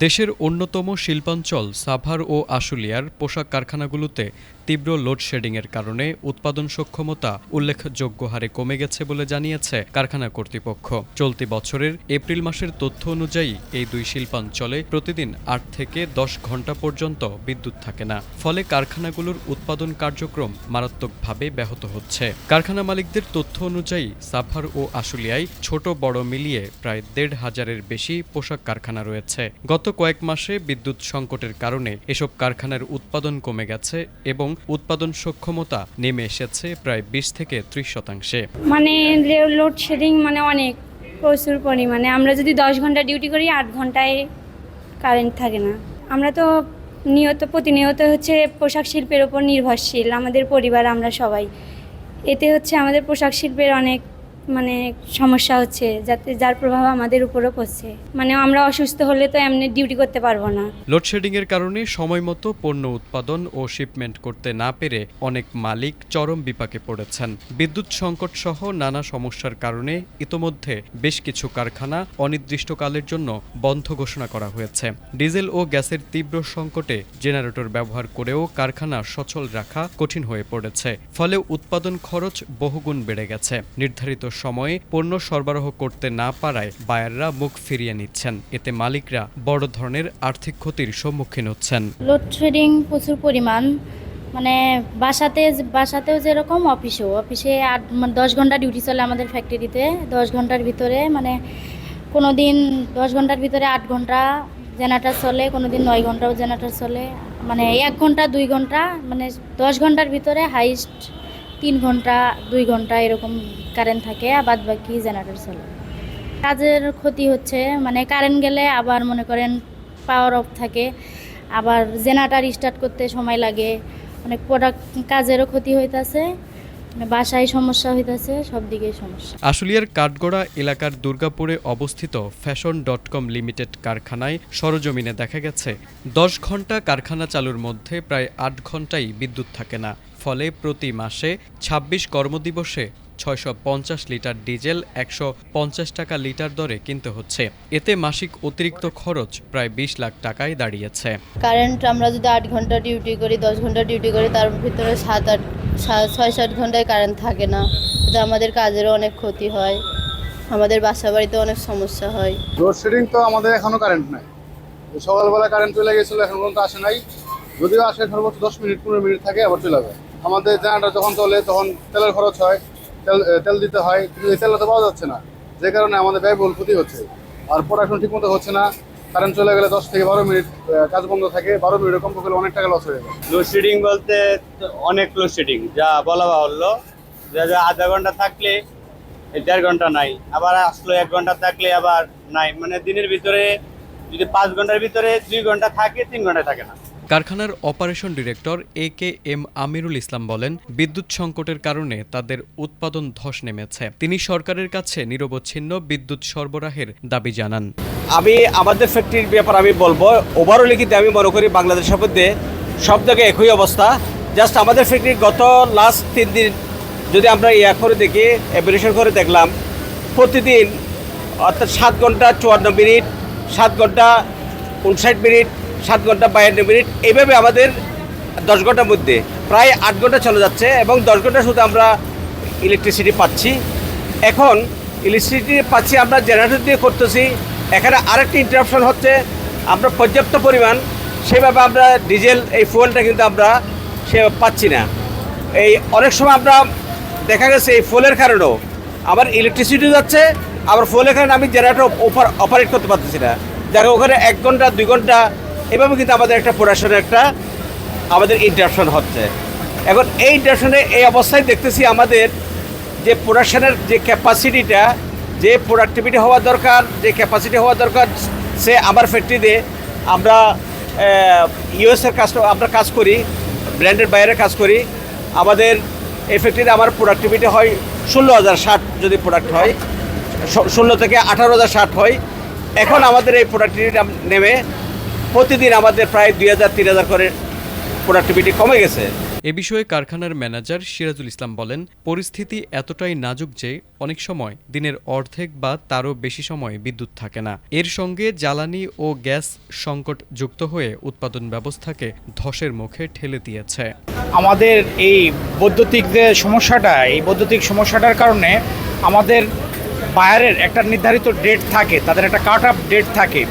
দেশের অন্যতম শিল্পাঞ্চল সাভার ও আশুলিয়ার পোশাক কারখানাগুলোতে তীব্র লোডশেডিংয়ের কারণে উৎপাদন সক্ষমতা উল্লেখযোগ্য হারে কমে গেছে বলে জানিয়েছে কারখানা কর্তৃপক্ষ। চলতি বছরের এপ্রিল মাসের তথ্য অনুযায়ী এই দুই শিল্পাঞ্চলে প্রতিদিন ৮ থেকে ১০ ঘণ্টা পর্যন্ত বিদ্যুৎ থাকে না। ফলে কারখানাগুলোর উৎপাদন কার্যক্রম মারাত্মকভাবে ব্যাহত হচ্ছে। কারখানা মালিকদের তথ্য অনুযায়ী সাভার ও আশুলিয়ায় ছোট বড় মিলিয়ে প্রায় ১৫০০-এর বেশি পোশাক কারখানা রয়েছে। গত কয়েক মাসে বিদ্যুৎ সংকটের কারণে এসব কারখানার উৎপাদন কমে গেছে এবং উৎপাদন সক্ষমতা নেমে এসেছে প্রায় ২০ থেকে ৩০%। মানে লোডশেডিং অনেক প্রচুর পরিমাণে। আমরা যদি ১০ ঘন্টা ডিউটি করি ৮ ঘন্টায় কারেন্ট থাকে না। আমরা তো প্রতিনিয়ত পোশাক শিল্পের ওপর নির্ভরশীল, আমাদের পরিবার আমরা সবাই। এতে আমাদের পোশাক শিল্পের অনেক সমস্যা হচ্ছে, যার প্রভাব আমাদের উপরও পড়ছে। আমরা অসুস্থ হলে তো এমনি ডিউটি করতে পারবো না। লোডশেডিংয়ের কারণে সময়মতো পণ্য উৎপাদন ও শিপমেন্ট করতে না পেরে অনেক মালিক চরম বিপাকে পড়েছেন। বিদ্যুৎ সংকট সহ নানা সমস্যার কারণে ইতোমধ্যে বেশ কিছু কারখানা অনির্দিষ্টকালের জন্য বন্ধ ঘোষণা করা হয়েছে। ডিজেল ও গ্যাসের তীব্র সংকটে জেনারেটর ব্যবহার করেও কারখানা সচল রাখা কঠিন হয়ে পড়েছে। ফলে উৎপাদন খরচ বহুগুণ বেড়ে গেছে। নির্ধারিত সময়ে পণ্য সরবরাহ করতে না পারায় বায়াররা মুখ ফিরিয়ে নিচ্ছেন। এতে মালিকরা বড় ধরনের আর্থিক ক্ষতির সম্মুখীন হচ্ছেন। লোডশেডিং প্রচুর পরিমাণ, বাসাতেও যেরকম অফিসে 10 ঘন্টা ডিউটি চলে আমাদের ফ্যাক্টরিতে। 10 ঘন্টার ভিতরে কোনো দিন 10 ঘন্টার ভিতরে 8 ঘন্টা জেনারেটর চলে, কোনো দিন 9 ঘন্টাও জেনারেটর চলে। 1 ঘন্টা 2 ঘন্টা 10 ঘন্টার ভিতরে হাইস্ট 3 ঘন্টা 2 ঘন্টা এরকম কারেন্ট থাকে, আর বাদ বাকি জেনারেটর চলে। কাজের ক্ষতি হচ্ছে, কারেন্ট গেলে আবার মনে করেন পাওয়ার অফ থাকে, আবার জেনারেটর স্টার্ট করতে সময় লাগে। অনেক প্রোডাক্ট কাজেরও ক্ষতি হইতাছে, বাসায় সমস্যা হইতাছে, সব দিকেই সমস্যা। আশুলিয়ার কাঠগড়া এলাকার দুর্গাপুরে অবস্থিত ফ্যাশন.com লিমিটেড কারখানায় সরজমিনে দেখা গেছে ১০ ঘন্টা কারখানা চালুর মধ্যে প্রায় ৮ ঘন্টাই বিদ্যুৎ থাকে না। ফলে প্রতি মাসে ২৬ কর্মদিবসে ৬৫০ লিটার ডিজেল ১৫০ টাকা লিটার দরে কিনতে হচ্ছে। এতে মাসিক অতিরিক্ত খরচ প্রায় ২০ লাখ টাকায় দাঁড়িয়েছে। কারেন্ট আমরা যদি ৮ ঘন্টা ডিউটি করি, 10 ঘন্টা ডিউটি করি, তার ভিতরে ৬-৭ ঘন্টায় কারেন্ট থাকে না। এতে আমাদের কাজেরও অনেক ক্ষতি হয়, আমাদের বাসা বাড়িতে অনেক সমস্যা হয়। লোডশেডিং তো আমাদের এখনো কারেন্ট নাই। সকালবেলা কারেন্ট চলে গেছিলো, এখন পর্যন্ত আসে নাই। যদিও আসে সর্বোচ্চ 10 মিনিট 15 মিনিট থাকে, আবার চলে যাবে। আমাদের জেনারেটর যখন চলে তখন তেলের খরচ হয়, তেল দিতে হয়, কিন্তু এই তেলটা তো পাওয়া যাচ্ছে না, যে কারণে আমাদের ব্যয়বহুল ক্ষতি হচ্ছে। আর প্রোডাকশন ঠিক মতো হচ্ছে না। কারেন্ট চলে গেলে 10 থেকে 12 মিনিট কাজ বন্ধ থাকে, 12 মিনিট কম করলে অনেক টাকা লস হয়ে যায়। লোডশেডিং বলতে অনেক লোডশেডিং, যা বলা বাহুল্য। যা আধা ঘন্টা থাকলে 1.5 ঘন্টা নাই, আবার আসলো 1 ঘন্টা থাকলে আবার নাই। দিনের ভিতরে যদি 5 ঘন্টার ভিতরে 2 ঘন্টা থাকে, 3 ঘন্টা থাকে না। কারখানার operation director AK-M Amirul Islam বলেন, বিদ্যুৎ সংকটের কারণে তাদের উৎপাদন ধস নেমেছে। তিনি সরকারের কাছে নিরবচ্ছিন্ন বিদ্যুৎ সরবরাহের দাবি জানান। আমাদের ফ্যাক্টরির ব্যাপার আমি বলবো, ওভারঅল কিন্তু আমি মনে করি বাংলাদেশের মধ্যে সব জায়গায় একই অবস্থা। জাস্ট আমাদের ফ্যাক্টরির গত লাস্ট 3 দিন যদি আমরা করে দেখি, এভালুয়েশন করে দেখলাম, প্রতিদিন অর্থাৎ 7 ঘন্টা 54 মিনিট, 7 ঘন্টা 59 মিনিট, 7 ঘন্টা 52 মিনিট, এইভাবে আমাদের 10 ঘন্টার মধ্যে প্রায় 8 ঘন্টা চলে যাচ্ছে। এবং 10 ঘন্টা শুধু আমরা ইলেকট্রিসিটি পাচ্ছি। এখন ইলেকট্রিসিটি পাচ্ছি আমরা জেনারেটর দিয়ে করতেছি। এখানে আরেকটি ইন্টারাপশন হচ্ছে, আমরা পর্যাপ্ত পরিমাণ সেভাবে আমরা ডিজেল এই ফুয়েলটা কিন্তু আমরা পাচ্ছি না। এই অনেক সময় আমরা দেখা গেছে এই ফুয়েলের কারণেও আবার ইলেকট্রিসিটি যাচ্ছে, আবার ফুয়েলের কারণে আমি জেনারেটর অপারেট করতে পারতেছি না। দেখো ওখানে 1 ঘন্টা 2 ঘন্টা এভাবে কিন্তু আমাদের একটা প্রোডাকশনের আমাদের ইন্টারাপশন হচ্ছে। এখন এই ইন্টারাপশনে এই অবস্থায় দেখতেছি আমাদের যে প্রোডাকশনের যে ক্যাপাসিটিটা, যে প্রোডাক্টিভিটি হওয়া দরকার, যে ক্যাপাসিটি হওয়া দরকার, সে আমার ফ্যাক্টরিতে আমরা ইউএসের আমরা কাজ করি, ব্র্যান্ডেড বাইরে কাজ করি। আমাদের এই ফ্যাক্টরিতে আমার প্রোডাক্টিভিটি হয় 16,060 যদি প্রোডাক্ট হয়, 16 থেকে 18,060 হয়। এখন আমাদের এই প্রোডাক্টিভিটি নেমে প্রতিদিন আমাদের প্রায় 2,000-3,000 করে প্রোডাক্টিভিটি কমে গেছে। এ বিষয়ে কারখানার ম্যানেজার সিরাজুল ইসলাম বলেন, পরিস্থিতি এতটাই নাজুক যে অনেক সময় দিনের অর্ধেক বা তারও বেশি সময় বিদ্যুৎ থাকে না। এর সঙ্গে জ্বালানি ও গ্যাস সংকট যুক্ত হয়ে উৎপাদন ব্যবস্থাকে ধসের মুখে ঠেলে দিয়েছে। আমাদের এই বৈদ্যুতিক যে সমস্যাটা, এই বৈদ্যুতিক সমস্যাটার কারণে আমাদের বায়ারের একটা নির্ধারিত ডেট থাকে, তাদের একটা কাট অফ ডেট থাকে।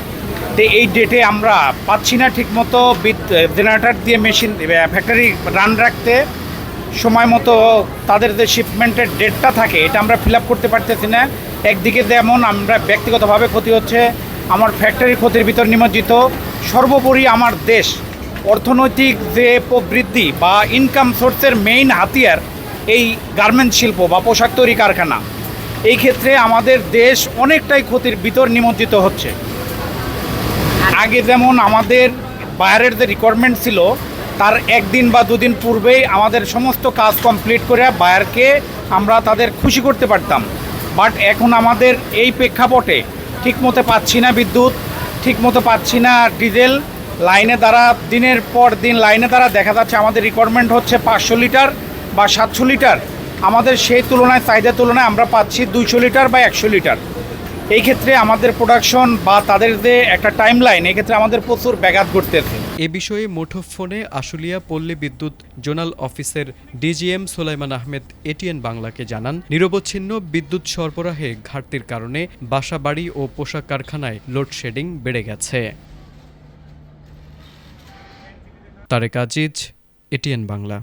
তো এই ডেটে আমরা পাচ্ছি না ঠিকমতো জেনারেটর দিয়ে মেশিন ফ্যাক্টরি রান রাখতে, সময় মতো তাদের যে শিপমেন্টের ডেটটা থাকে এটা আমরা ফিল আপ করতে পারতেছি না। একদিকে যেমন আমরা ব্যক্তিগতভাবে ক্ষতি হচ্ছে, আমার ফ্যাক্টরির ক্ষতির ভিতর নিমজ্জিত, সর্বোপরি আমার দেশ অর্থনৈতিক যে প্রবৃদ্ধি বা ইনকাম সোর্সের মেইন হাতিয়ার এই গার্মেন্টস শিল্প বা পোশাক তৈরি কারখানা। এই ক্ষেত্রে আমাদের দেশ অনেকটাই ক্ষতির ভিতর নিমজ্জিত হচ্ছে। আগে যেমন আমাদের বায়ারের যে রিকোয়ারমেন্ট ছিল তার একদিন বা দুদিন পূর্বেই আমাদের সমস্ত কাজ কমপ্লিট করে বায়ারকে আমরা তাদের খুশি করতে পারতাম। বাট এখন আমাদের এই প্রেক্ষাপটে ঠিকমতো পাচ্ছি না বিদ্যুৎ, ঠিকমতো পাচ্ছি না ডিজেল। লাইনে দ্বারা দিনের পর দিন লাইনে দ্বারা দেখা যাচ্ছে আমাদের রিকোয়ারমেন্ট হচ্ছে 500 লিটার বা 700 লিটার, আমাদের সেই তুলনায় চাহিদার তুলনায় আমরা পাচ্ছি 200 লিটার বা 100 লিটার। এই ক্ষেত্রে আমাদের প্রোডাকশন বা তাদের যে একটা টাইম লাইন, এক্ষেত্রে আমাদের প্রচুর ব্যাঘাত ঘটতেছে। এ বিষয়ে মুঠোফোনে আশুলিয়া পল্লী বিদ্যুৎ জোনাল অফিসের ডিজিএম সোলাইমান আহমেদ এটিএন বাংলাকে জানান, নিরবচ্ছিন্ন বিদ্যুৎ সরবরাহে ঘাটতির কারণে বাসাবাড়ি ও পোশাক কারখানায় লোডশেডিং বেড়ে গেছে। তারেক আজিজ, এটিএন বাংলা।